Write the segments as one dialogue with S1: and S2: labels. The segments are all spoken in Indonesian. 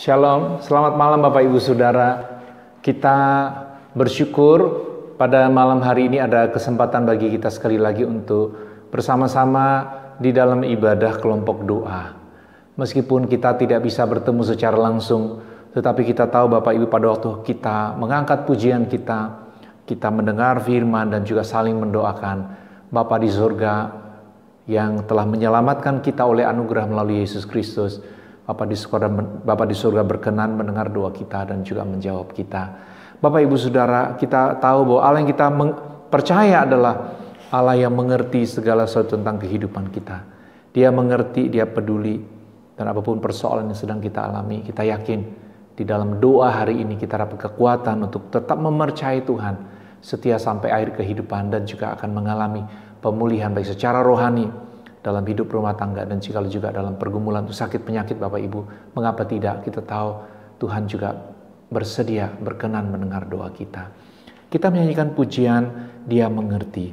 S1: Shalom, selamat malam Bapak Ibu Saudara. Kita bersyukur pada malam hari ini ada kesempatan bagi kita sekali lagi untuk bersama-sama di dalam ibadah kelompok doa. Meskipun kita tidak bisa bertemu secara langsung, tetapi kita tahu Bapak Ibu pada waktu kita mengangkat pujian kita mendengar firman dan juga saling mendoakan Bapa di surga yang telah menyelamatkan kita oleh anugerah melalui Yesus Kristus. Bapa di surga berkenan mendengar doa kita dan juga menjawab kita. Bapak Ibu Saudara, kita tahu bahwa Allah yang kita percaya adalah Allah yang mengerti segala sesuatu tentang kehidupan kita. Dia mengerti, dia peduli, dan apapun persoalan yang sedang kita alami, kita yakin di dalam doa hari ini kita dapat kekuatan untuk tetap mempercayai Tuhan setia sampai akhir kehidupan dan juga akan mengalami pemulihan baik secara rohani dalam hidup rumah tangga dan juga dalam pergumulan untuk sakit penyakit Bapak Ibu. Mengapa tidak? Kita tahu Tuhan juga bersedia berkenan mendengar doa kita. Kita menyanyikan pujian Dia Mengerti.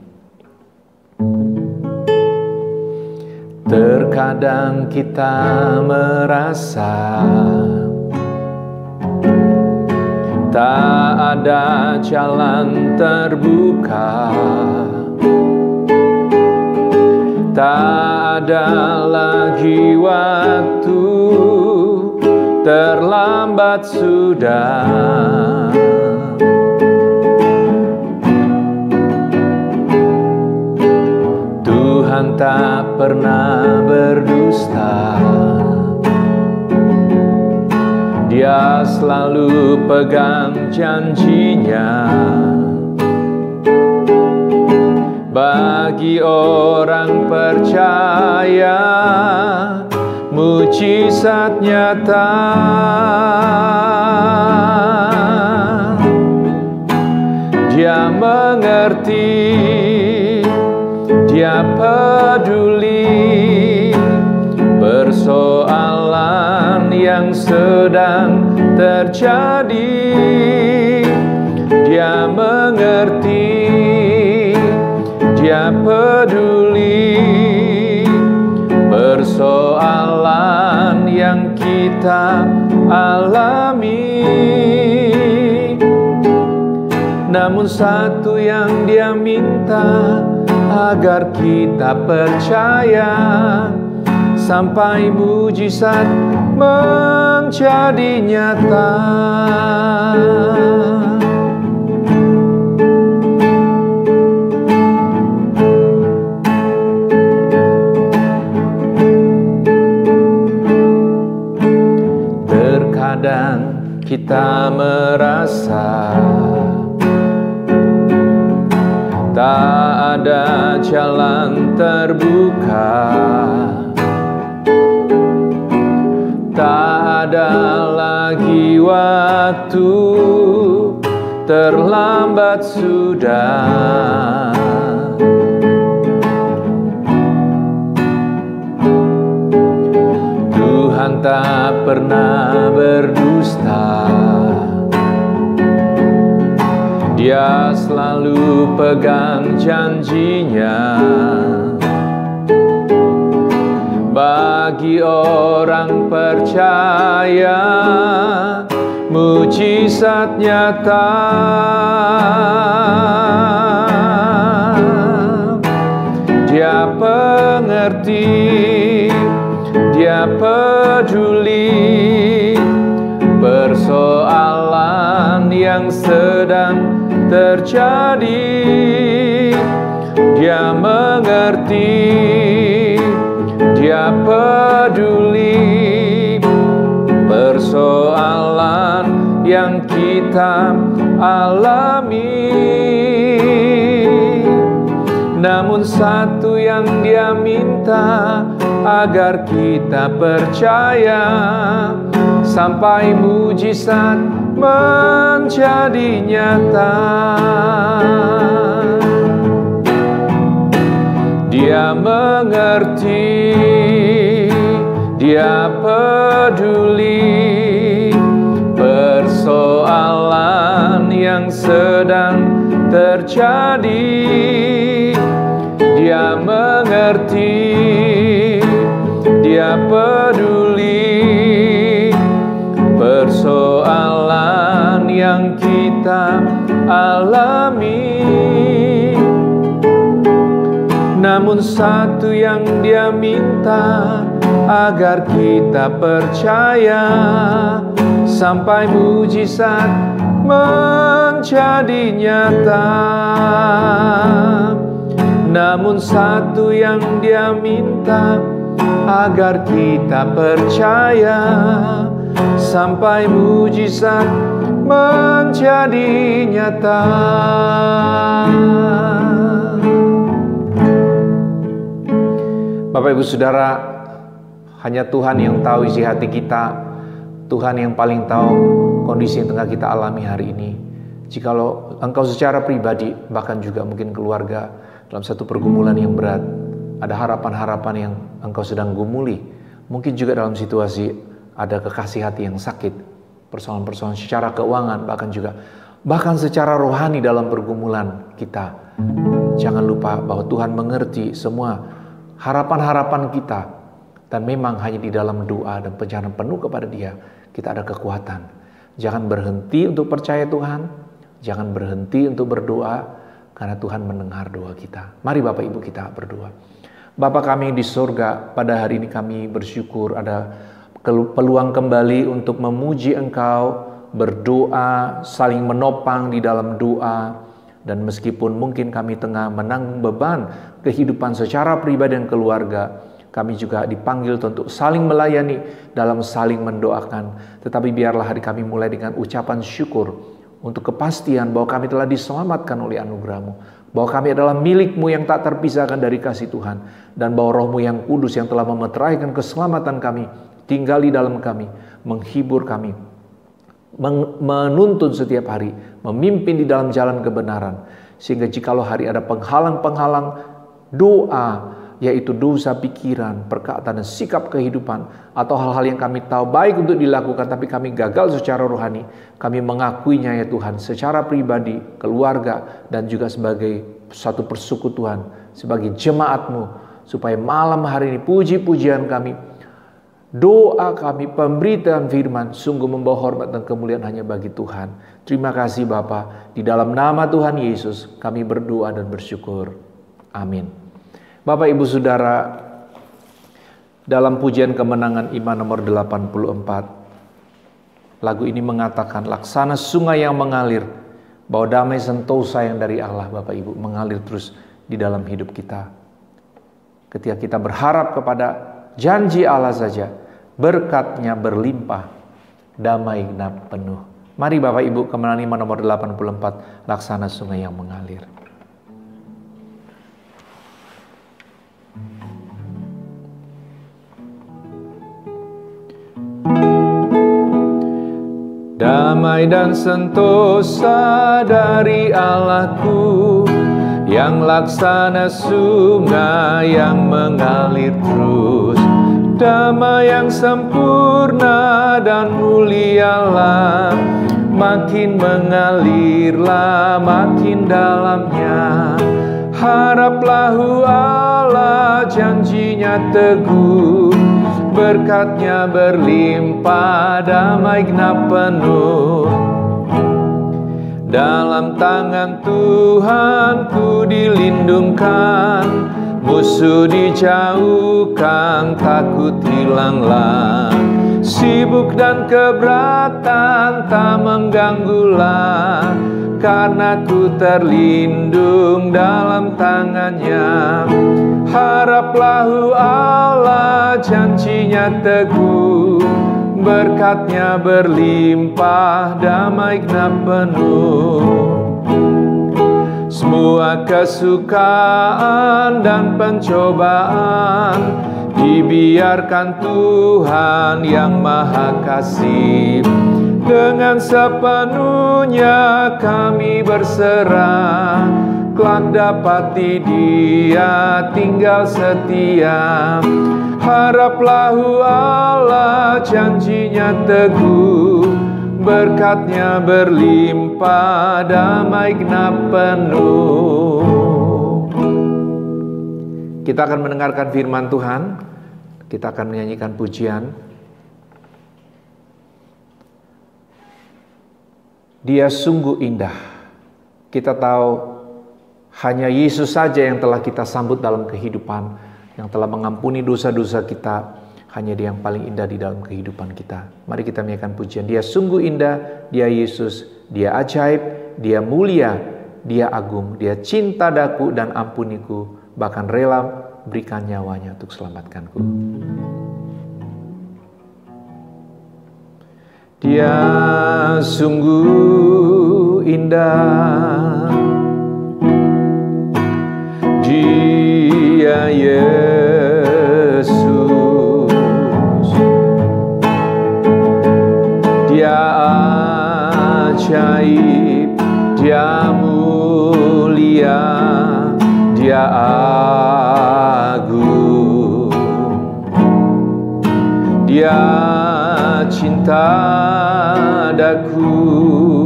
S1: Terkadang kita merasa tak ada jalan terbuka, tak ada lagi waktu, terlambat sudah. Tuhan tak pernah berdusta, Dia selalu pegang janjinya. Bagi orang percaya, mujizat nyata. Dia mengerti, Dia peduli persoalan yang sedang terjadi. Dia mengerti, Dia peduli persoalan yang kita alami. Namun satu yang Dia minta, agar kita percaya sampai mujizat menjadi nyata. Terkadang kita merasa tak ada jalan terbuka, tak ada lagi waktu, terlambat sudah. Tuhan tak pernah berdusta, Dia selalu pegang janjinya. Bagi orang percaya, mujizat nyata. Dia pengerti, Dia peduli persoalan yang sedang terjadi. Dia mengerti, Dia peduli persoalan yang kita alami. Namun satu yang Dia minta, agar kita percaya sampai mujizat menjadi nyata. Dia mengerti, Dia peduli persoalan yang sedang terjadi. Dia mengerti, Dia peduli persoalan yang kita alami. Namun satu yang Dia minta, agar kita percaya sampai mujizat menjadi nyata. Namun satu yang Dia minta, agar kita percaya sampai mujizat menjadi nyata. Bapak Ibu Saudara, hanya Tuhan yang tahu isi hati kita. Tuhan yang paling tahu kondisi yang tengah kita alami hari ini. Jikalau engkau secara pribadi, bahkan juga mungkin keluarga, dalam satu pergumulan yang berat, ada harapan-harapan yang engkau sedang gumuli. Mungkin juga dalam situasi ada kekasih hati yang sakit, persoalan-persoalan secara keuangan, bahkan secara rohani dalam pergumulan kita. Jangan lupa bahwa Tuhan mengerti semua harapan-harapan kita, dan memang hanya di dalam doa dan pencerahan penuh kepada Dia kita ada kekuatan. Jangan berhenti untuk percaya Tuhan, jangan berhenti untuk berdoa, karena Tuhan mendengar doa kita. Mari Bapak Ibu kita berdoa. Bapa kami di surga, pada hari ini kami bersyukur ada peluang kembali untuk memuji Engkau, berdoa, saling menopang di dalam doa. Dan meskipun mungkin kami tengah menanggung beban kehidupan secara pribadi dan keluarga, kami juga dipanggil untuk saling melayani dalam saling mendoakan. Tetapi biarlah hari kami mulai dengan ucapan syukur untuk kepastian bahwa kami telah diselamatkan oleh anugerah-Mu, bahwa kami adalah milik-Mu yang tak terpisahkan dari kasih Tuhan, dan bahwa Roh-Mu yang kudus yang telah memeteraikan keselamatan kami tinggal di dalam kami, menghibur kami, menuntun setiap hari, memimpin di dalam jalan kebenaran. Sehingga jikalau hari ada penghalang-penghalang doa, yaitu dosa pikiran, perkataan, dan sikap kehidupan, atau hal-hal yang kami tahu baik untuk dilakukan tapi kami gagal secara rohani, kami mengakuinya ya Tuhan, secara pribadi, keluarga, dan juga sebagai satu persekutuan, sebagai jemaat-Mu, supaya malam hari ini puji-pujian kami, doa kami, pemberitaan firman sungguh membawa hormat dan kemuliaan hanya bagi Tuhan. Terima kasih Bapa, di dalam nama Tuhan Yesus kami berdoa dan bersyukur. Amin. Bapak Ibu Saudara, dalam pujian kemenangan iman nomor 84, lagu ini mengatakan laksana sungai yang mengalir, bahwa damai sentosa yang dari Allah Bapak Ibu mengalir terus di dalam hidup kita. Ketika kita berharap kepada janji Allah saja, berkat-Nya berlimpah, damai genap penuh. Mari Bapak Ibu, kemenangan iman nomor 84, laksana sungai yang mengalir. Damai dan sentosa dari Allahku, yang laksana sungai yang mengalir terus. Damai yang sempurna dan mulialah, makin mengalirlah makin dalamnya. Haraplah Allah, janji-Nya teguh, berkat-Nya berlimpah, damai genap penuh. Dalam tangan Tuhan ku dilindungkan, musuh dijauhkan, takut hilanglah. Sibuk dan keberatan tak mengganggulah, karena ku terlindung dalam tangan-Nya. Haraplah Allah, janji-Nya teguh, berkat-Nya berlimpah, damai genap penuh. Semua kesukaan dan pencobaan dibiarkan Tuhan yang Maha Kasih. Dengan sepenuhnya kami berserah, kelak dapati Dia tinggal setia. Haraplah Allah, janji-Nya teguh, berkat-Nya berlimpah, damai genap penuh. Kita akan mendengarkan firman Tuhan, kita akan menyanyikan pujian. Dia sungguh indah. Kita tahu hanya Yesus saja yang telah kita sambut dalam kehidupan, yang telah mengampuni dosa-dosa kita. Hanya Dia yang paling indah di dalam kehidupan kita. Mari kita nyanyikan pujian. Dia sungguh indah, Dia Yesus, Dia ajaib, Dia mulia, Dia agung, Dia cinta daku dan ampuniku, bahkan rela berikan nyawanya untuk selamatkanku. Dia sungguh indah, Dia Yesus, Dia ajaib, Dia mulia, Dia agung, Dia cinta daku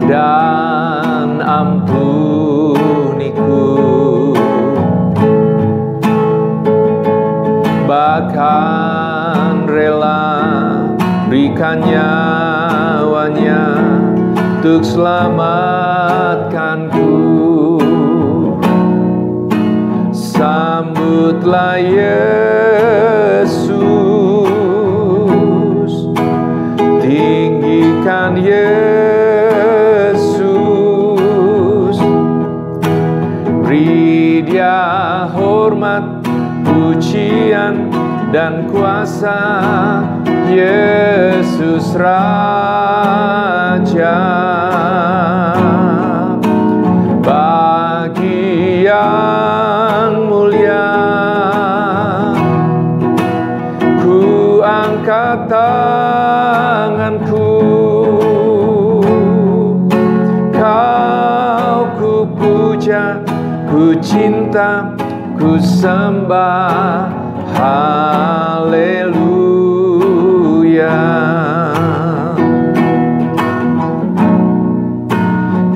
S1: dan ampuniku, bahkan rela berikan nyawanya untuk selamatkanku. Sambutlah Yesus, tinggikan Yesus, beri Dia hormat, pujian dan kuasa. Yesus Raja, bagi yang mulia, ku angkat tanganku, Kau ku puja, ku cinta, ku sembah, haleluya.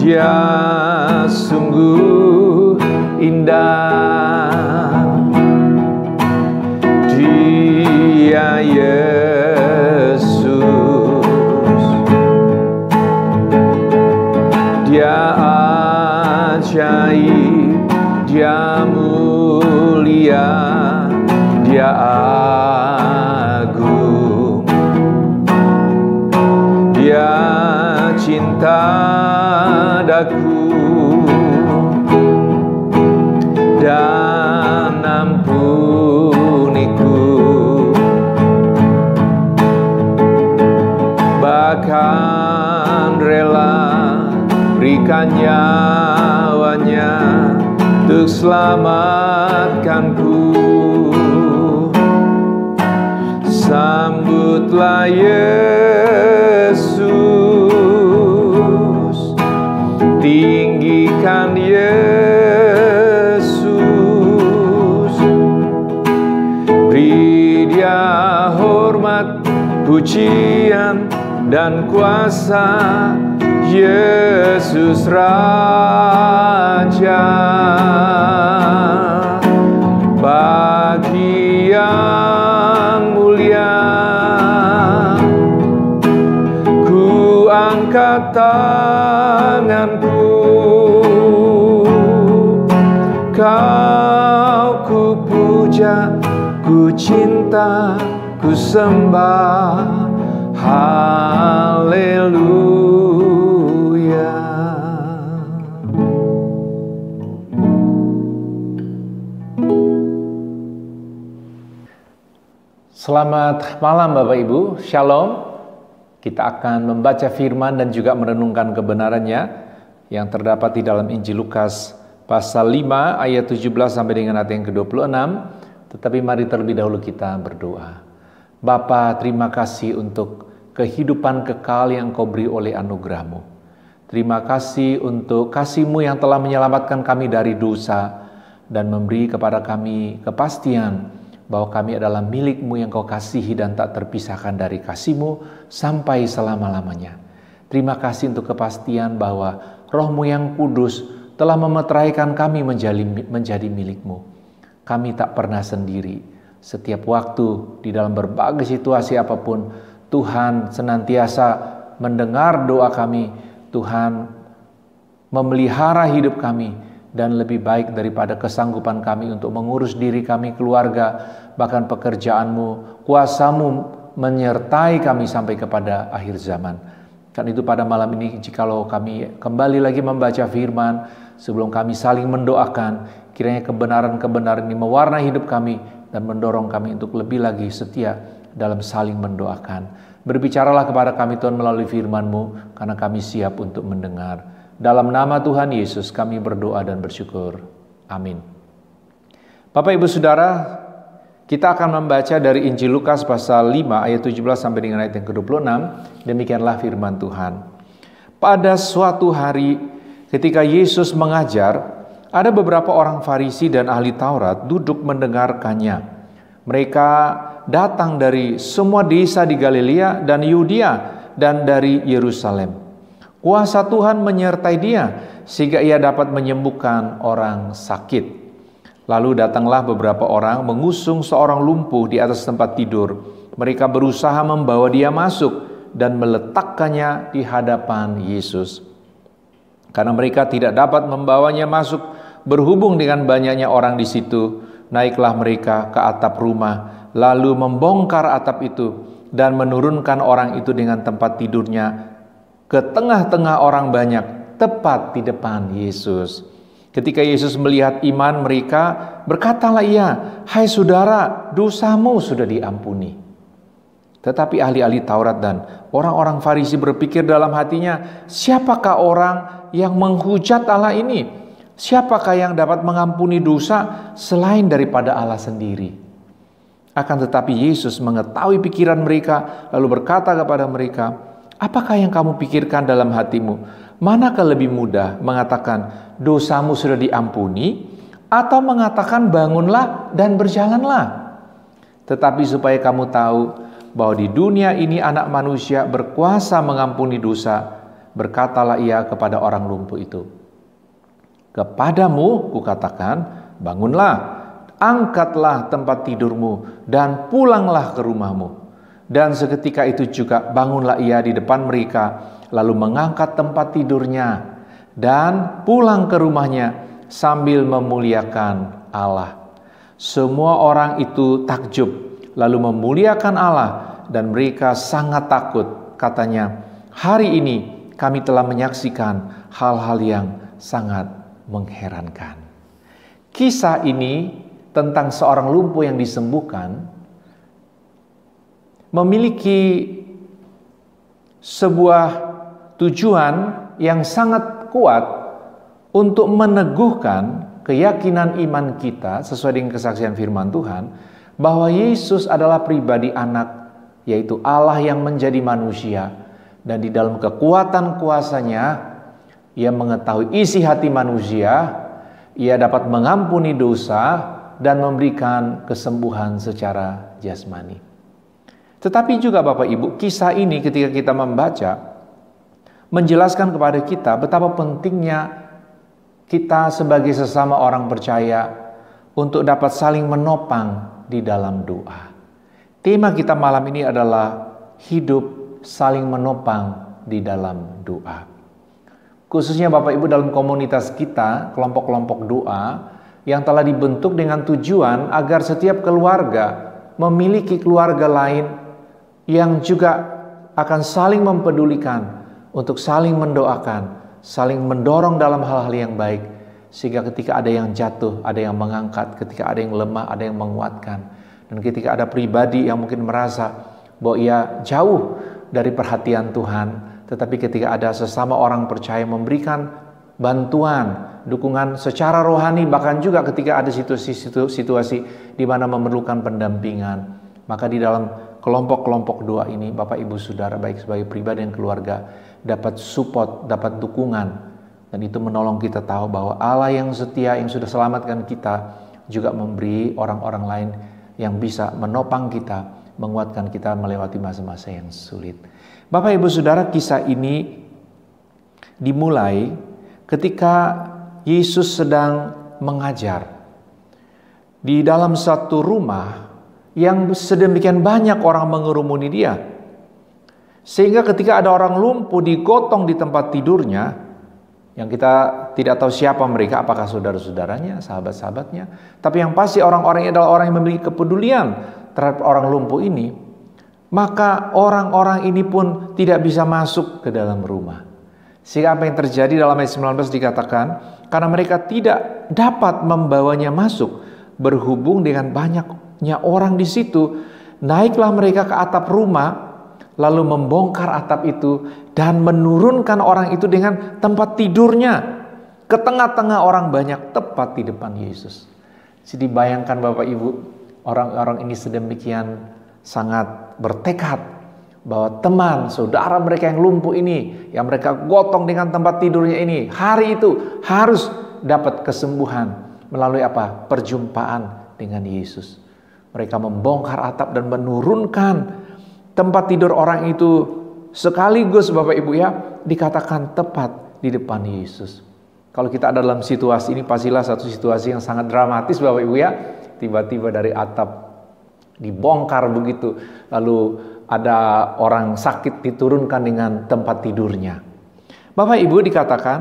S1: Dia sungguh indah, Dia Yesus, Dia ajaib, Dia mulia, Dia agung, Dia cinta daku dan ampuniku, bahkan rela berikan nyawanya untuk selamatkanku. Sambutlah Yesus, tinggikan Yesus, beri Dia hormat, pujian dan kuasa. Yesus Raja, bagi yang mulia, ku angkat tanganku, Kau ku puja, ku cinta, ku sembah, haleluya. Selamat malam Bapak Ibu, Shalom. Kita akan membaca firman dan juga merenungkan kebenarannya yang terdapat di dalam Injil Lukas pasal 5 ayat 17 sampai dengan ayat yang ke-26. Tetapi mari terlebih dahulu kita berdoa. Bapa, terima kasih untuk kehidupan kekal yang Kau beri oleh anugerah-Mu. Terima kasih untuk kasih-Mu yang telah menyelamatkan kami dari dosa dan memberi kepada kami kepastian bahwa kami adalah milik-Mu yang Kau kasihi dan tak terpisahkan dari kasih-Mu sampai selama-lamanya. Terima kasih untuk kepastian bahwa Roh-Mu yang kudus telah memeteraikan kami menjadi milik-Mu. Kami tak pernah sendiri. Setiap waktu di dalam berbagai situasi apapun, Tuhan senantiasa mendengar doa kami. Tuhan memelihara hidup kami, dan lebih baik daripada kesanggupan kami untuk mengurus diri kami, keluarga, bahkan pekerjaan-Mu, kuasa-Mu menyertai kami sampai kepada akhir zaman. Kan itu pada malam ini, jikalau kami kembali lagi membaca firman, sebelum kami saling mendoakan, kiranya kebenaran-kebenaran ini mewarnai hidup kami dan mendorong kami untuk lebih lagi setia dalam saling mendoakan. Berbicaralah kepada kami Tuhan melalui firman-Mu, karena kami siap untuk mendengar. Dalam nama Tuhan Yesus kami berdoa dan bersyukur. Amin. Bapak Ibu Saudara, kita akan membaca dari Injil Lukas pasal 5 ayat 17 sampai dengan ayat yang ke-26. Demikianlah firman Tuhan. Pada suatu hari ketika Yesus mengajar, ada beberapa orang Farisi dan ahli Taurat duduk mendengarkannya. Mereka datang dari semua desa di Galilea dan Yudea dan dari Yerusalem. Kuasa Tuhan menyertai dia sehingga ia dapat menyembuhkan orang sakit. Lalu datanglah beberapa orang mengusung seorang lumpuh di atas tempat tidur. Mereka berusaha membawa dia masuk dan meletakkannya di hadapan Yesus. Karena mereka tidak dapat membawanya masuk berhubung dengan banyaknya orang di situ, naiklah mereka ke atap rumah, lalu membongkar atap itu dan menurunkan orang itu dengan tempat tidurnya ke tengah-tengah orang banyak, tepat di depan Yesus. Ketika Yesus melihat iman mereka, berkatalah ia, "Hai saudara, dosamu sudah diampuni." Tetapi ahli-ahli Taurat dan orang-orang Farisi berpikir dalam hatinya, "Siapakah orang yang menghujat Allah ini? Siapakah yang dapat mengampuni dosa selain daripada Allah sendiri?" Akan tetapi Yesus mengetahui pikiran mereka, lalu berkata kepada mereka, "Apakah yang kamu pikirkan dalam hatimu? Manakah lebih mudah mengatakan dosamu sudah diampuni, atau mengatakan bangunlah dan berjalanlah? Tetapi supaya kamu tahu bahwa di dunia ini anak manusia berkuasa mengampuni dosa, berkatalah ia kepada orang lumpuh itu, kepadamu kukatakan, bangunlah, angkatlah tempat tidurmu dan pulanglah ke rumahmu." Dan seketika itu juga bangunlah ia di depan mereka, lalu mengangkat tempat tidurnya dan pulang ke rumahnya sambil memuliakan Allah. Semua orang itu takjub, lalu memuliakan Allah, dan mereka sangat takut. Katanya, "Hari ini kami telah menyaksikan hal-hal yang sangat mengherankan." Kisah ini tentang seorang lumpuh yang disembuhkan memiliki sebuah tujuan yang sangat kuat untuk meneguhkan keyakinan iman kita sesuai dengan kesaksian firman Tuhan bahwa Yesus adalah pribadi anak, yaitu Allah yang menjadi manusia, dan di dalam kekuatan kuasanya ia mengetahui isi hati manusia, ia dapat mengampuni dosa dan memberikan kesembuhan secara jasmani. Tetapi juga Bapak Ibu, kisah ini ketika kita membaca menjelaskan kepada kita betapa pentingnya kita sebagai sesama orang percaya untuk dapat saling menopang di dalam doa. Tema kita malam ini adalah hidup saling menopang di dalam doa. Khususnya Bapak Ibu dalam komunitas kita, kelompok-kelompok doa yang telah dibentuk dengan tujuan agar setiap keluarga memiliki keluarga lain yang juga akan saling mempedulikan untuk saling mendoakan, saling mendorong dalam hal-hal yang baik, sehingga ketika ada yang jatuh, ada yang mengangkat, ketika ada yang lemah, ada yang menguatkan, dan ketika ada pribadi yang mungkin merasa bahwa ia jauh dari perhatian Tuhan, tetapi ketika ada sesama orang percaya memberikan bantuan, dukungan secara rohani, bahkan juga ketika ada situasi di mana memerlukan pendampingan, maka di dalam kelompok-kelompok doa ini, Bapak Ibu Saudara, baik sebagai pribadi dan keluarga, dapat support, dapat dukungan. Dan itu menolong kita tahu bahwa Allah yang setia, yang sudah selamatkan kita, juga memberi orang-orang lain yang bisa menopang kita, menguatkan kita melewati masa-masa yang sulit. Bapak Ibu Saudara, kisah ini dimulai ketika Yesus sedang mengajar di dalam satu rumah yang sedemikian banyak orang mengerumuni dia. Sehingga ketika ada orang lumpuh digotong di tempat tidurnya, yang kita tidak tahu siapa mereka, apakah saudara-saudaranya, sahabat-sahabatnya, tapi yang pasti orang-orang ini adalah orang yang memiliki kepedulian terhadap orang lumpuh ini, maka orang-orang ini pun tidak bisa masuk ke dalam rumah. Sehingga apa yang terjadi dalam ayat 19 dikatakan, karena mereka tidak dapat membawanya masuk, berhubung dengan banyaknya orang di situ, naiklah mereka ke atap rumah, lalu membongkar atap itu dan menurunkan orang itu dengan tempat tidurnya ke tengah-tengah orang banyak tepat di depan Yesus. Jadi bayangkan Bapak Ibu, orang-orang ini sedemikian sangat bertekad bahwa teman, saudara mereka yang lumpuh ini, yang mereka gotong dengan tempat tidurnya ini, hari itu harus dapat kesembuhan melalui apa? Perjumpaan dengan Yesus. Mereka membongkar atap dan menurunkan tempat tidur orang itu sekaligus Bapak Ibu ya, dikatakan tepat di depan Yesus. Kalau kita ada dalam situasi ini, pastilah satu situasi yang sangat dramatis Bapak Ibu ya. Tiba-tiba dari atap dibongkar begitu, lalu ada orang sakit diturunkan dengan tempat tidurnya. Bapak Ibu, dikatakan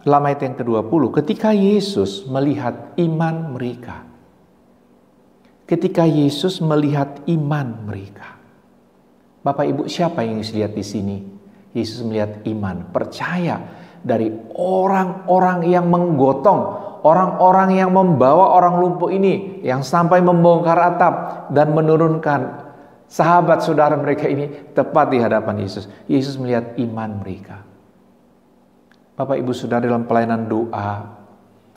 S1: dalam ayat yang ke-20, ketika Yesus melihat iman mereka. Ketika Yesus melihat iman mereka. Bapak Ibu, siapa yang Yesus lihat di sini? Yesus melihat iman, percaya dari orang-orang yang menggotong, orang-orang yang membawa orang lumpuh ini, yang sampai membongkar atap dan menurunkan sahabat saudara mereka ini tepat di hadapan Yesus. Yesus melihat iman mereka. Bapak Ibu Saudara, dalam pelayanan doa,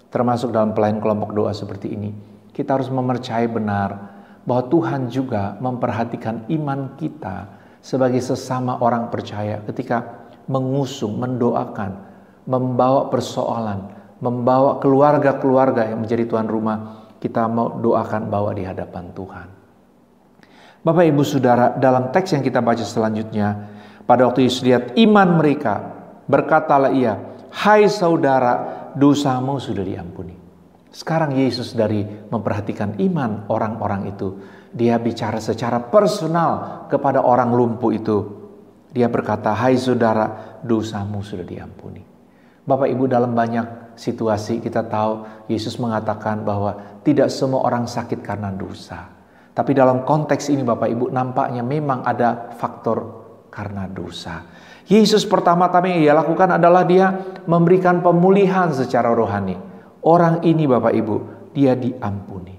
S1: termasuk dalam pelayanan kelompok doa seperti ini, kita harus mempercayai benar bahwa Tuhan juga memperhatikan iman kita sebagai sesama orang percaya ketika mengusung, mendoakan, membawa persoalan, membawa keluarga-keluarga yang menjadi tuan rumah, kita mau doakan bawa di hadapan Tuhan. Bapak Ibu Saudara, dalam teks yang kita baca selanjutnya, pada waktu Yesus lihat iman mereka, berkatalah ia, "Hai saudara, dosamu sudah diampuni." Sekarang Yesus dari memperhatikan iman orang-orang itu, dia bicara secara personal kepada orang lumpuh itu. Dia berkata, "Hai saudara, dosamu sudah diampuni." Bapak Ibu, dalam banyak situasi kita tahu Yesus mengatakan bahwa tidak semua orang sakit karena dosa. Tapi dalam konteks ini Bapak Ibu, nampaknya memang ada faktor karena dosa. Yesus pertama-tama yang ia lakukan adalah dia memberikan pemulihan secara rohani. Orang ini Bapak Ibu, dia diampuni.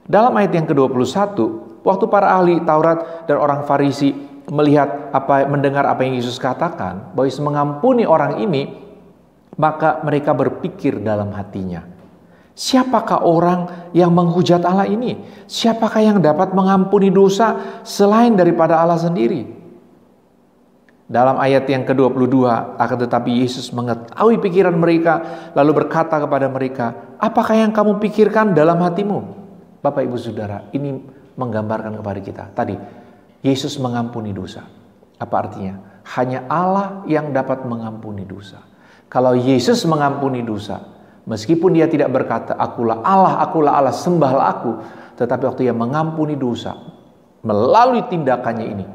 S1: Dalam ayat yang ke-21, waktu para ahli Taurat dan orang Farisi mendengar apa yang Yesus katakan, bahwa Yesus mengampuni orang ini, maka mereka berpikir dalam hatinya, siapakah orang yang menghujat Allah ini? Siapakah yang dapat mengampuni dosa selain daripada Allah sendiri? Dalam ayat yang ke-22, akan tetapi Yesus mengetahui pikiran mereka, lalu berkata kepada mereka, apakah yang kamu pikirkan dalam hatimu? Bapak Ibu Saudara, ini menggambarkan kepada kita. Tadi, Yesus mengampuni dosa. Apa artinya? Hanya Allah yang dapat mengampuni dosa. Kalau Yesus mengampuni dosa, meskipun dia tidak berkata, akulah Allah, sembahlah aku. Tetapi waktu ia mengampuni dosa, melalui tindakannya ini,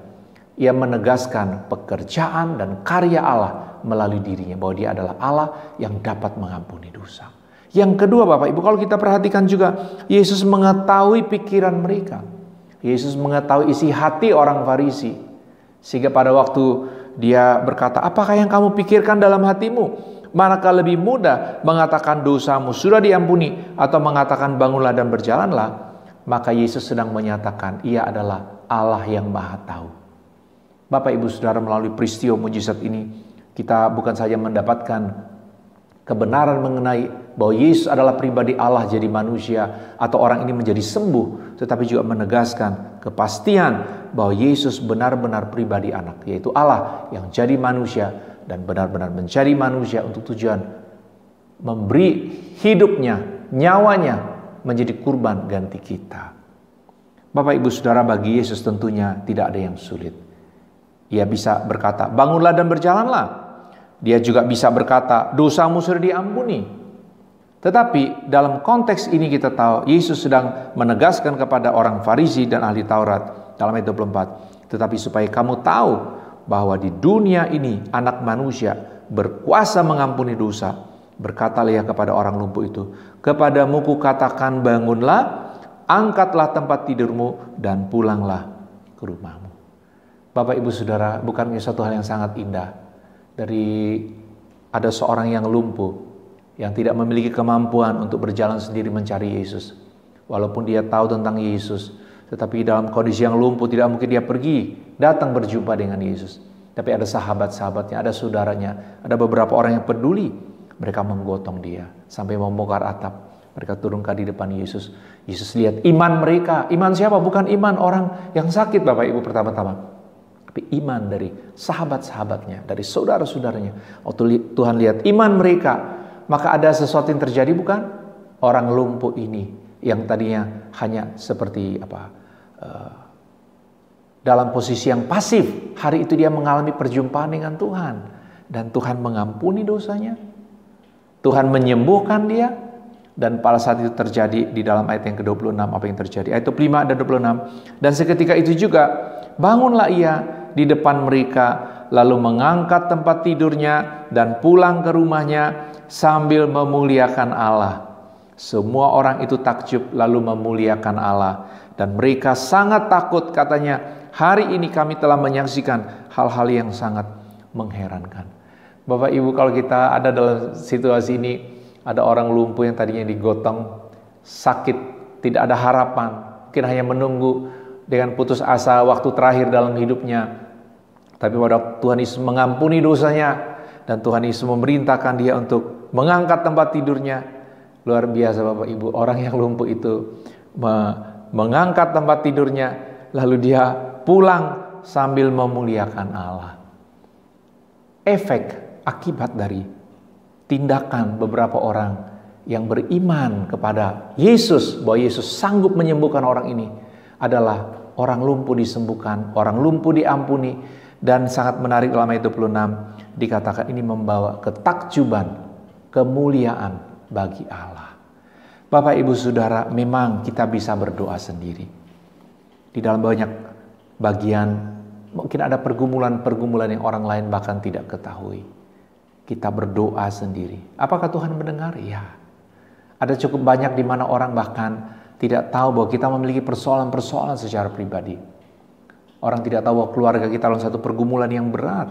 S1: ia menegaskan pekerjaan dan karya Allah melalui dirinya, bahwa dia adalah Allah yang dapat mengampuni dosa. Yang kedua Bapak Ibu, kalau kita perhatikan juga, Yesus mengetahui pikiran mereka. Yesus mengetahui isi hati orang Farisi. Sehingga pada waktu dia berkata, apakah yang kamu pikirkan dalam hatimu? Manakah lebih mudah mengatakan dosamu sudah diampuni, atau mengatakan bangunlah dan berjalanlah? Maka Yesus sedang menyatakan, ia adalah Allah yang Maha Tahu. Bapak Ibu Saudara, melalui peristiwa mujizat ini, kita bukan saja mendapatkan kebenaran mengenai bahwa Yesus adalah pribadi Allah jadi manusia, atau orang ini menjadi sembuh, tetapi juga menegaskan kepastian bahwa Yesus benar-benar pribadi anak, yaitu Allah yang jadi manusia dan benar-benar menjadi manusia untuk tujuan memberi hidupnya, nyawanya menjadi kurban ganti kita. Bapak Ibu Saudara, bagi Yesus tentunya tidak ada yang sulit. Ia bisa berkata, bangunlah dan berjalanlah. Dia juga bisa berkata, dosamu sudah diampuni. Tetapi dalam konteks ini kita tahu, Yesus sedang menegaskan kepada orang Farisi dan ahli Taurat dalam ayat 24. Tetapi supaya kamu tahu bahwa di dunia ini anak manusia berkuasa mengampuni dosa. Berkatalah ia kepada orang lumpuh itu, kepadamu kukatakan bangunlah, angkatlah tempat tidurmu dan pulanglah ke rumahmu. Bapak Ibu Saudara, bukan suatu hal yang sangat indah dari ada seorang yang lumpuh, yang tidak memiliki kemampuan untuk berjalan sendiri mencari Yesus. Walaupun dia tahu tentang Yesus, tetapi dalam kondisi yang lumpuh tidak mungkin dia pergi datang berjumpa dengan Yesus. Tapi ada sahabat-sahabatnya, ada saudaranya, ada beberapa orang yang peduli. Mereka menggotong dia sampai membongkar atap. Mereka turunkan di depan Yesus. Yesus lihat iman mereka. Iman siapa? Bukan iman orang yang sakit, Bapak Ibu, pertama-tama. Tapi iman dari sahabat-sahabatnya, dari saudara-saudaranya. Waktu Tuhan lihat iman mereka, maka ada sesuatu yang terjadi, bukan? Orang lumpuh ini yang tadinya hanya seperti dalam posisi yang pasif, hari itu dia mengalami perjumpaan dengan Tuhan. Dan Tuhan mengampuni dosanya. Tuhan menyembuhkan dia. Dan pada saat itu terjadi di dalam ayat yang ke-26 apa yang terjadi. Ayat 25 dan 26. Dan seketika itu juga bangunlah ia di depan mereka, lalu mengangkat tempat tidurnya dan pulang ke rumahnya sambil memuliakan Allah. Semua orang itu takjub lalu memuliakan Allah. Dan mereka sangat takut, katanya, hari ini kami telah menyaksikan hal-hal yang sangat mengherankan. Bapak Ibu, kalau kita ada dalam situasi ini, ada orang lumpuh yang tadinya digotong, sakit, tidak ada harapan, mungkin hanya menunggu dengan putus asa waktu terakhir dalam hidupnya. Tapi pada Tuhan Yesus mengampuni dosanya, dan Tuhan Yesus memerintahkan dia untuk mengangkat tempat tidurnya. Luar biasa Bapak Ibu, orang yang lumpuh itu mengangkat tempat tidurnya, lalu dia pulang sambil memuliakan Allah. Efek akibat dari tindakan beberapa orang yang beriman kepada Yesus, bahwa Yesus sanggup menyembuhkan orang ini, adalah orang lumpuh disembuhkan, orang lumpuh diampuni. Dan sangat menarik dalam ayat 26 dikatakan ini membawa ketakjuban, kemuliaan bagi Allah. Bapak Ibu Saudara, memang kita bisa berdoa sendiri. Di dalam banyak bagian mungkin ada pergumulan-pergumulan yang orang lain bahkan tidak ketahui. Kita berdoa sendiri. Apakah Tuhan mendengar? Ya. Ada cukup banyak di mana orang bahkan tidak tahu bahwa kita memiliki persoalan-persoalan secara pribadi. Orang tidak tahu bahwa keluarga kita dalam satu pergumulan yang berat.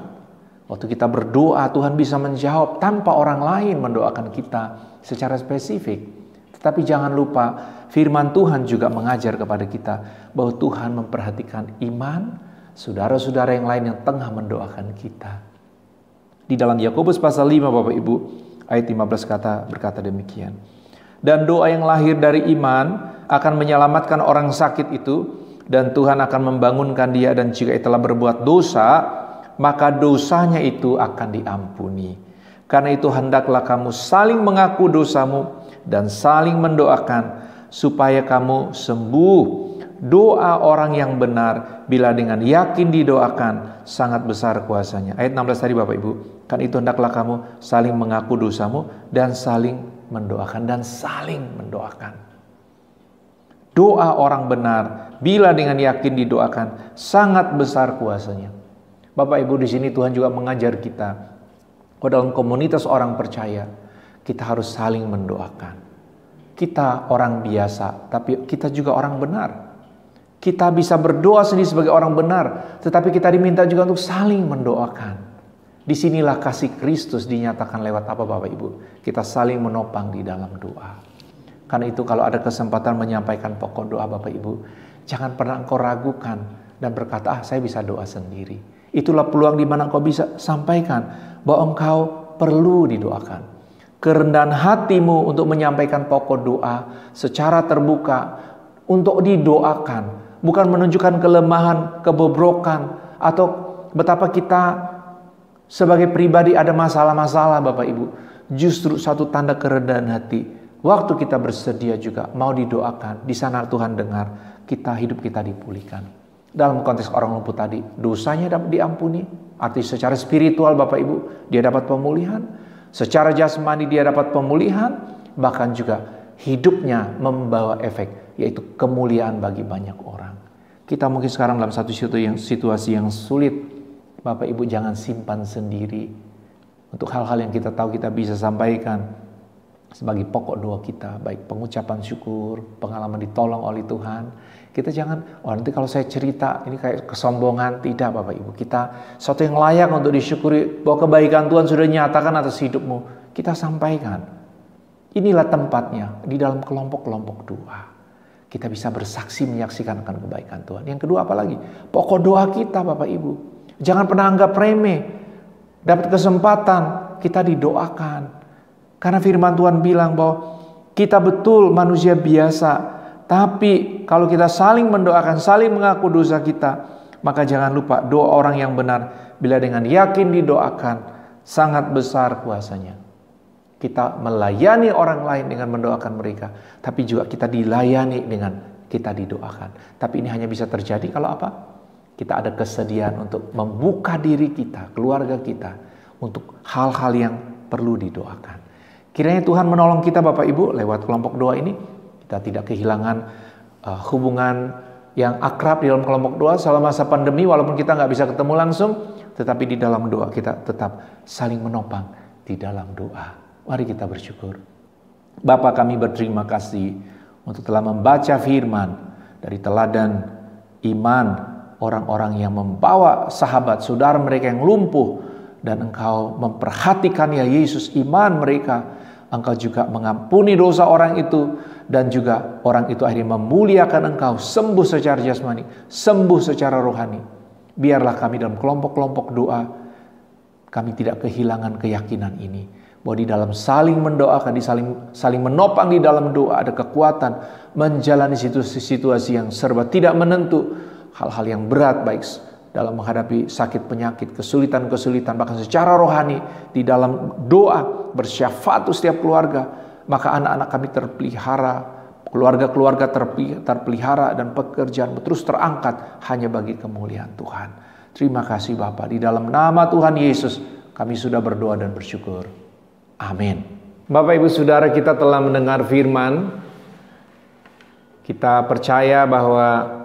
S1: Waktu kita berdoa, Tuhan bisa menjawab tanpa orang lain mendoakan kita secara spesifik. Tetapi jangan lupa, firman Tuhan juga mengajar kepada kita bahwa Tuhan memperhatikan iman saudara-saudara yang lain yang tengah mendoakan kita. Di dalam Yakobus pasal 5 Bapak Ibu, ayat 15 berkata demikian. Dan doa yang lahir dari iman akan menyelamatkan orang sakit itu, dan Tuhan akan membangunkan dia, dan jika ia telah berbuat dosa, maka dosanya itu akan diampuni. Karena itu hendaklah kamu saling mengaku dosamu dan saling mendoakan supaya kamu sembuh. Doa orang yang benar bila dengan yakin didoakan sangat besar kuasanya. Ayat 16 tadi Bapak Ibu, kan itu hendaklah kamu saling mengaku dosamu dan saling mendoakan, dan saling mendoakan. Doa orang benar bila dengan yakin didoakan sangat besar kuasanya. Bapak Ibu, di sini Tuhan juga mengajar kita bahwa dalam komunitas orang percaya kita harus saling mendoakan. Kita orang biasa, tapi kita juga orang benar. Kita bisa berdoa sendiri sebagai orang benar, tetapi kita diminta juga untuk saling mendoakan. Disinilah kasih Kristus dinyatakan lewat apa Bapak Ibu? Kita saling menopang di dalam doa. Karena itu kalau ada kesempatan menyampaikan pokok doa Bapak Ibu, jangan pernah engkau ragukan dan berkata, saya bisa doa sendiri. Itulah peluang di mana engkau bisa sampaikan bahwa engkau perlu didoakan. Kerendahan hatimu untuk menyampaikan pokok doa secara terbuka untuk didoakan. Bukan menunjukkan kelemahan, kebobrokan, atau betapa kita sebagai pribadi ada masalah-masalah Bapak Ibu. Justru satu tanda kerendahan hati. Waktu kita bersedia juga mau didoakan, di sana Tuhan dengar, hidup kita dipulihkan. Dalam konteks orang lumpuh tadi, dosanya dapat diampuni, arti secara spiritual Bapak Ibu, dia dapat pemulihan. Secara jasmani dia dapat pemulihan, bahkan juga hidupnya membawa efek, yaitu kemuliaan bagi banyak orang. Kita mungkin sekarang dalam satu situasi yang sulit, Bapak Ibu jangan simpan sendiri. Untuk hal-hal yang kita tahu kita bisa sampaikan sebagai pokok doa kita, baik pengucapan syukur, pengalaman ditolong oleh Tuhan. Kita jangan, nanti kalau saya cerita ini kayak kesombongan. Tidak Bapak Ibu, kita sesuatu yang layak untuk disyukuri, bahwa kebaikan Tuhan sudah nyatakan atas hidupmu, kita sampaikan. Inilah tempatnya, di dalam kelompok-kelompok doa. Kita bisa bersaksi menyaksikan akan kebaikan Tuhan. Yang kedua apalagi? Pokok doa kita Bapak Ibu. Jangan pernah anggap remeh. Dapat kesempatan, kita didoakan. Karena firman Tuhan bilang bahwa kita betul manusia biasa. Tapi kalau kita saling mendoakan, saling mengaku dosa kita, maka jangan lupa doa orang yang benar, bila dengan yakin didoakan, sangat besar kuasanya. Kita melayani orang lain dengan mendoakan mereka, tapi juga kita dilayani dengan kita didoakan. Tapi ini hanya bisa terjadi kalau apa? Kita ada kesediaan untuk membuka diri kita, keluarga kita, untuk hal-hal yang perlu didoakan. Kiranya Tuhan menolong kita Bapak Ibu lewat kelompok doa ini. Kita tidak kehilangan hubungan yang akrab di dalam kelompok doa selama masa pandemi. Walaupun kita nggak bisa ketemu langsung, tetapi di dalam doa kita tetap saling menopang di dalam doa. Mari kita bersyukur. Bapa, kami berterima kasih untuk telah membaca firman dari teladan iman orang-orang yang membawa sahabat, saudara mereka yang lumpuh, dan Engkau memperhatikan ya Yesus iman mereka. Engkau juga mengampuni dosa orang itu, dan juga orang itu akhirnya memuliakan Engkau, sembuh secara jasmani, sembuh secara rohani. Biarlah kami dalam kelompok-kelompok doa, kami tidak kehilangan keyakinan ini, bahwa di dalam saling mendoakan, di saling menopang di dalam doa ada kekuatan menjalani situasi yang serba tidak menentu, hal-hal yang berat baik dalam menghadapi sakit penyakit, kesulitan-kesulitan, bahkan secara rohani di dalam doa bersyafaat untuk setiap keluarga, maka anak-anak kami terpelihara, keluarga-keluarga terpelihara, dan pekerjaan terus terangkat hanya bagi kemuliaan Tuhan. Terima kasih Bapa, di dalam nama Tuhan Yesus kami sudah berdoa dan bersyukur. Amin. Bapak Ibu Saudara, kita telah mendengar firman. Kita percaya bahwa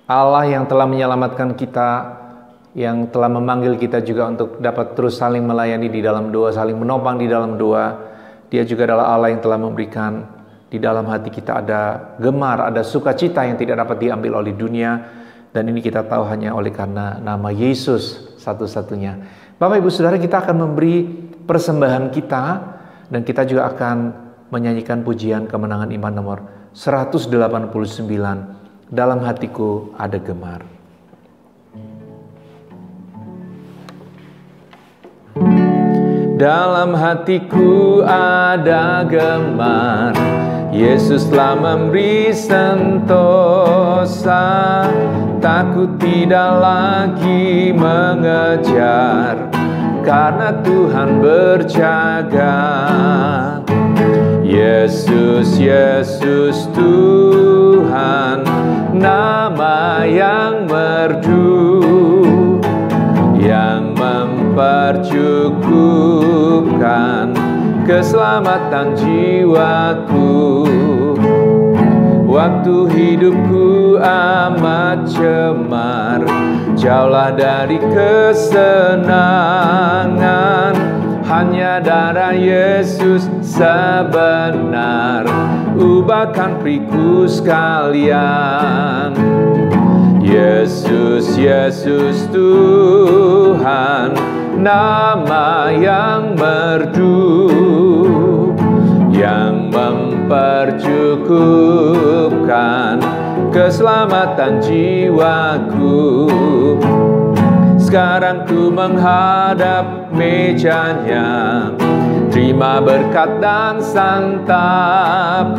S1: Allah yang telah menyelamatkan kita, yang telah memanggil kita juga untuk dapat terus saling melayani di dalam doa, saling menopang di dalam doa. Dia juga adalah Allah yang telah memberikan di dalam hati kita ada gemar, ada sukacita yang tidak dapat diambil oleh dunia. Dan ini kita tahu hanya oleh karena nama Yesus satu-satunya. Bapak Ibu Saudara, kita akan memberi persembahan kita, dan kita juga akan menyanyikan pujian kemenangan iman nomor 189. Dalam hatiku ada gemar. Dalam hatiku ada gemar, Yesus telah memberi sentosa. Takut tidak lagi mengejar, karena Tuhan berjaga. Yesus, Yesus Tuhan, nama yang merdu, yang mempercukupkan keselamatan jiwaku. Waktu hidupku amat cemar, jauhlah dari kesenangan. Hanya darah Yesus sebenar, ubahkan periku sekalian. Yesus, Yesus Tuhan, nama yang merdu, yang mempercukupkan keselamatan jiwaku. Sekarang ku menghadap mejanya, terima berkat dan santapan.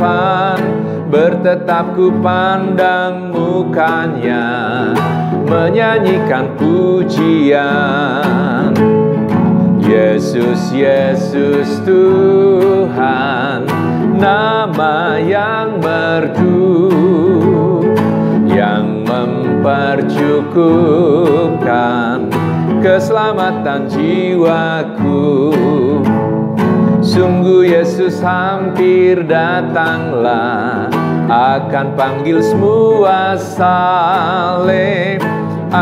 S1: Bertetap ku pandang mukanya, menyanyikan pujian. Yesus, Yesus Tuhan, nama yang merdu, yang mempercukupkan keselamatan jiwaku. Sungguh Yesus hampir datanglah, akan panggil semua saleh,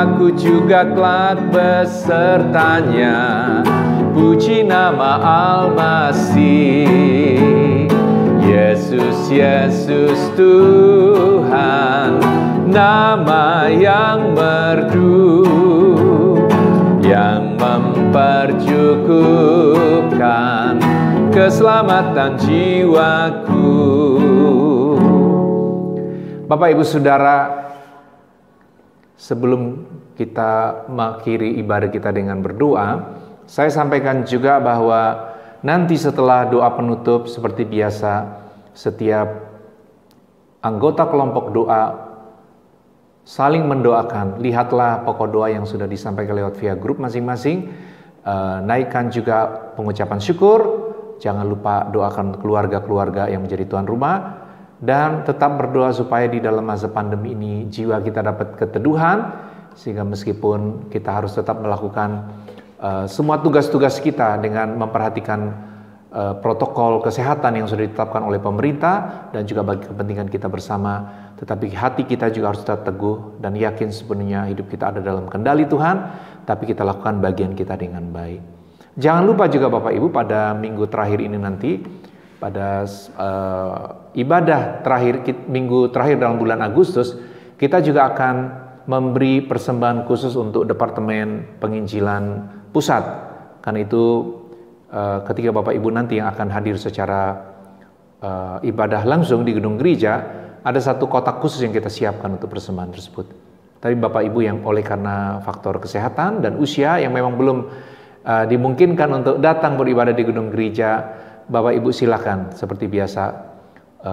S1: aku juga kelak besertanya. Puji nama Al-Masih. Yesus, Yesus Tuhan, nama yang merdu, yang mempercukupkan keselamatan jiwaku. Bapak Ibu Saudara, sebelum kita mengakhiri ibadah kita dengan berdoa, saya sampaikan juga bahwa nanti setelah doa penutup seperti biasa, setiap anggota kelompok doa saling mendoakan. Lihatlah pokok doa yang sudah disampaikan lewat via grup masing-masing. Naikkan juga pengucapan syukur. Jangan lupa doakan keluarga-keluarga yang menjadi tuan rumah. Dan tetap berdoa supaya di dalam masa pandemi ini jiwa kita dapat keteduhan. Sehingga meskipun kita harus tetap melakukan semua tugas-tugas kita dengan memperhatikan protokol kesehatan yang sudah ditetapkan oleh pemerintah dan juga bagi kepentingan kita bersama, tetapi hati kita juga harus tetap teguh dan yakin sepenuhnya hidup kita ada dalam kendali Tuhan, tapi kita lakukan bagian kita dengan baik. Jangan lupa juga Bapak Ibu, pada minggu terakhir ini nanti, pada ibadah terakhir, minggu terakhir dalam bulan Agustus, kita juga akan memberi persembahan khusus untuk Departemen Penginjilan Pusat. Karena itu ketika Bapak Ibu nanti yang akan hadir secara ibadah langsung di gedung gereja, ada satu kotak khusus yang kita siapkan untuk persembahan tersebut. Tapi Bapak Ibu yang oleh karena faktor kesehatan dan usia yang memang belum dimungkinkan untuk datang beribadah di gedung gereja, Bapak Ibu silakan seperti biasa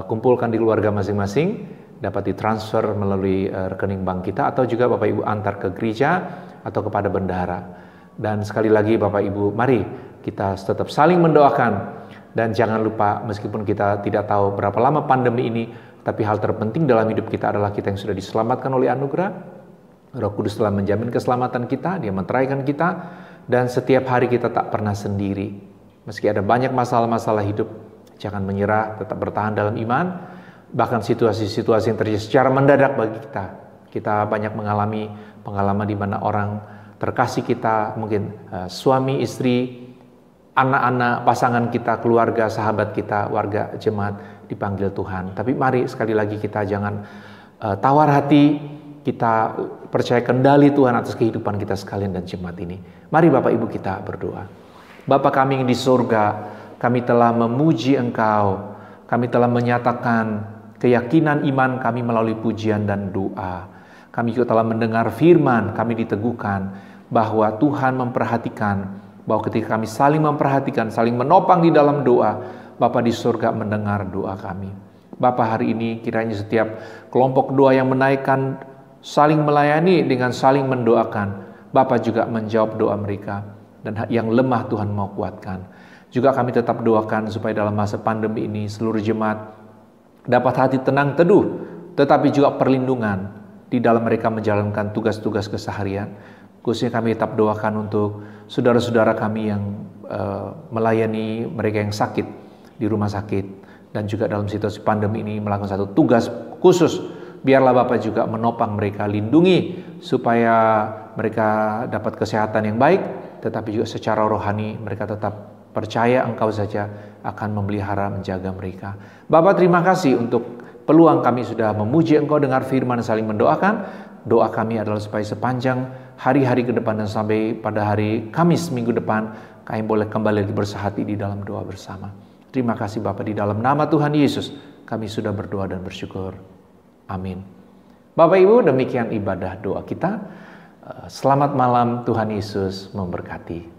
S1: kumpulkan di keluarga masing-masing, dapat ditransfer melalui rekening bank kita, atau juga Bapak Ibu antar ke gereja atau kepada bendahara. Dan sekali lagi Bapak Ibu, mari kita tetap saling mendoakan. Dan jangan lupa, meskipun kita tidak tahu berapa lama pandemi ini, tapi hal terpenting dalam hidup kita adalah kita yang sudah diselamatkan oleh anugerah. Roh Kudus telah menjamin keselamatan kita, Dia menteraikan kita, dan setiap hari kita tak pernah sendiri. Meski ada banyak masalah-masalah hidup, jangan menyerah, tetap bertahan dalam iman. Bahkan situasi-situasi yang terjadi secara mendadak bagi kita. Kita banyak mengalami pengalaman di mana orang terkasih kita, mungkin suami, istri, anak-anak, pasangan kita, keluarga, sahabat kita, warga jemaat dipanggil Tuhan. Tapi mari sekali lagi kita jangan tawar hati, kita percaya kendali Tuhan atas kehidupan kita sekalian dan jemaat ini. Mari Bapak Ibu kita berdoa. Bapa kami yang di surga, kami telah memuji Engkau, kami telah menyatakan keyakinan iman kami melalui pujian dan doa. Kami juga telah mendengar firman, kami diteguhkan bahwa Tuhan memperhatikan, bahwa ketika kami saling memperhatikan, saling menopang di dalam doa, Bapa di surga mendengar doa kami. Bapa, hari ini kiranya setiap kelompok doa yang menaikkan, saling melayani dengan saling mendoakan, Bapa juga menjawab doa mereka, dan yang lemah Tuhan mau kuatkan. Juga kami tetap doakan supaya dalam masa pandemi ini seluruh jemaat dapat hati tenang teduh, tetapi juga perlindungan di dalam mereka menjalankan tugas-tugas keseharian. Khususnya kami tetap doakan untuk saudara-saudara kami yang melayani mereka yang sakit di rumah sakit, dan juga dalam situasi pandemi ini melakukan satu tugas khusus. Biarlah Bapak juga menopang mereka, lindungi supaya mereka dapat kesehatan yang baik, tetapi juga secara rohani mereka tetap percaya Engkau saja akan memelihara, menjaga mereka. Bapak, terima kasih untuk peluang kami sudah memuji Engkau, dengar firman, saling mendoakan. Doa kami adalah supaya sepanjang hari-hari ke depan dan sampai pada hari Kamis minggu depan, kami boleh kembali lagi bersehati di dalam doa bersama. Terima kasih Bapak, di dalam nama Tuhan Yesus kami sudah berdoa dan bersyukur. Amin. Bapak Ibu, demikian ibadah doa kita. Selamat malam, Tuhan Yesus memberkati.